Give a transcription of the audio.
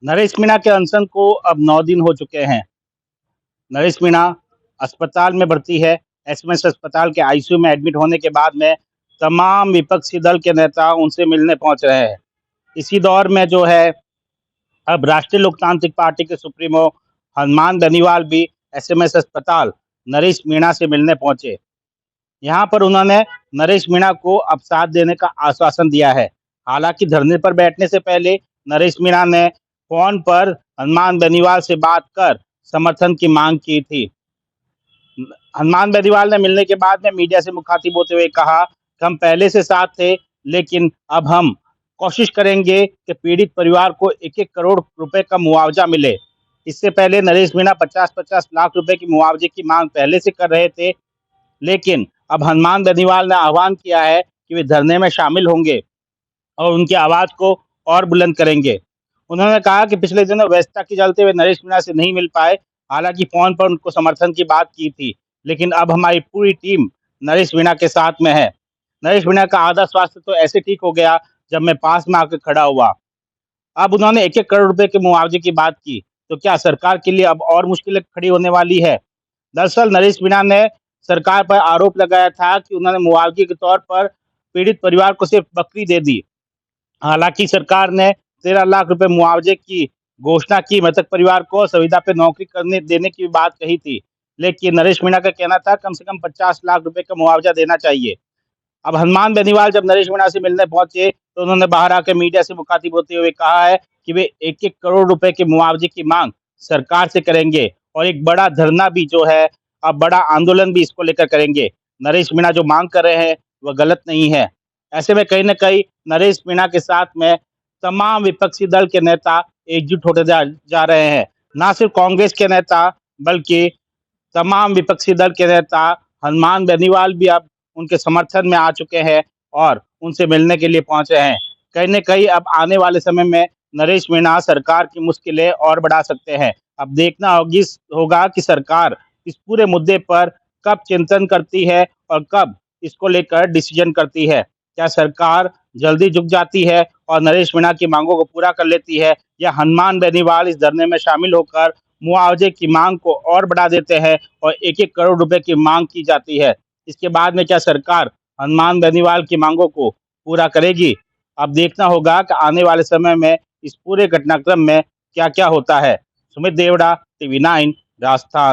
नरेश मीणा के अनशन को अब 9 दिन हो चुके हैं। नरेश मीणा अस्पताल में भर्ती है। एसएमएस अस्पताल के आईसीयू में एडमिट होने के बाद में तमाम विपक्षी दल के नेता उनसे मिलने पहुंच रहे हैं। इसी दौर में जो है, अब राष्ट्रीय लोकतांत्रिक पार्टी के सुप्रीमो हनुमान बेनीवाल भी एसएमएस अस्पताल नरेश मीणा से मिलने पहुंचे। यहाँ पर उन्होंने नरेश मीणा को अब साथ देने का आश्वासन दिया है। हालांकि धरने पर बैठने से पहले नरेश मीणा ने फोन पर हनुमान बेनीवाल से बात कर समर्थन की मांग की थी। हनुमान बेनीवाल ने मिलने के बाद में मीडिया से मुखातिब होते हुए कहा कि हम पहले से साथ थे, लेकिन अब हम कोशिश करेंगे कि पीड़ित परिवार को 1-1 करोड़ रुपए का मुआवजा मिले। इससे पहले नरेश मीणा 50-50 लाख रुपए की मुआवजे की मांग पहले से कर रहे थे, लेकिन अब हनुमान बेनीवाल ने आह्वान किया है कि वे धरने में शामिल होंगे और उनकी आवाज़ को और बुलंद करेंगे। उन्होंने कहा कि पिछले दिनों व्यस्तता के चलते वे नरेश मीणा से नहीं मिल पाए। हालांकि फ़ोन पर उनको समर्थन की बात की थी, लेकिन अब हमारी पूरी टीम नरेश मीणा के साथ में है। नरेश मीणा का आधा स्वास्थ्य तो ऐसे ठीक हो गया जब मैं पास में आकर खड़ा हुआ। अब उन्होंने 1-1 करोड़ रुपए के मुआवजे की बात की, तो क्या सरकार के लिए अब और मुश्किलें खड़ी होने वाली है? दरअसल नरेश मीणा ने सरकार पर आरोप लगाया था कि उन्होंने मुआवजे के तौर पर पीड़ित परिवार को सिर्फ बकरी दे दी। हालांकि सरकार ने 13 लाख रुपए मुआवजे की घोषणा की, मृतक परिवार को संविदा पे नौकरी करने देने की बात कही थी, लेकिन नरेश मीणा का कहना था कम से कम 50 लाख रुपए का मुआवजा देना चाहिए। अब हनुमान बेनीवाल जब नरेश मीणा से मिलने पहुंचे, तो उन्होंने बाहर आकर मीडिया से मुखातिब होते हुए कहा है कि वे 1-1 करोड़ रुपए के मुआवजे की मांग सरकार से करेंगे और एक बड़ा धरना भी जो है, अब बड़ा आंदोलन भी इसको लेकर करेंगे। नरेश मीणा जो मांग कर रहे हैं, वह गलत नहीं है। ऐसे में कहीं न कहीं नरेश मीणा के साथ में तमाम विपक्षी दल के नेता एकजुट होते जा रहे हैं। ना सिर्फ कांग्रेस के नेता, बल्कि तमाम विपक्षी दल के नेता हनुमान बेनीवाल भी अब उनके समर्थन में आ चुके हैं और उनसे मिलने के लिए पहुंचे हैं। कहीं न कहीं अब आने वाले समय में नरेश मीणा सरकार की मुश्किलें और बढ़ा सकते हैं। अब देखना होगा कि सरकार इस पूरे मुद्दे पर कब चिंतन करती है और कब इसको लेकर डिसीजन करती है। क्या सरकार जल्दी झुक जाती है और नरेश मीणा की मांगों को पूरा कर लेती है, या हनुमान बेनीवाल इस धरने में शामिल होकर मुआवजे की मांग को और बढ़ा देते हैं और 1-1 करोड़ रुपए की मांग की जाती है। इसके बाद में क्या सरकार हनुमान बेनीवाल की मांगों को पूरा करेगी? अब देखना होगा कि आने वाले समय में इस पूरे घटनाक्रम में क्या-क्या होता है। सुमित देवड़ा, टीवी 9, राजस्थान।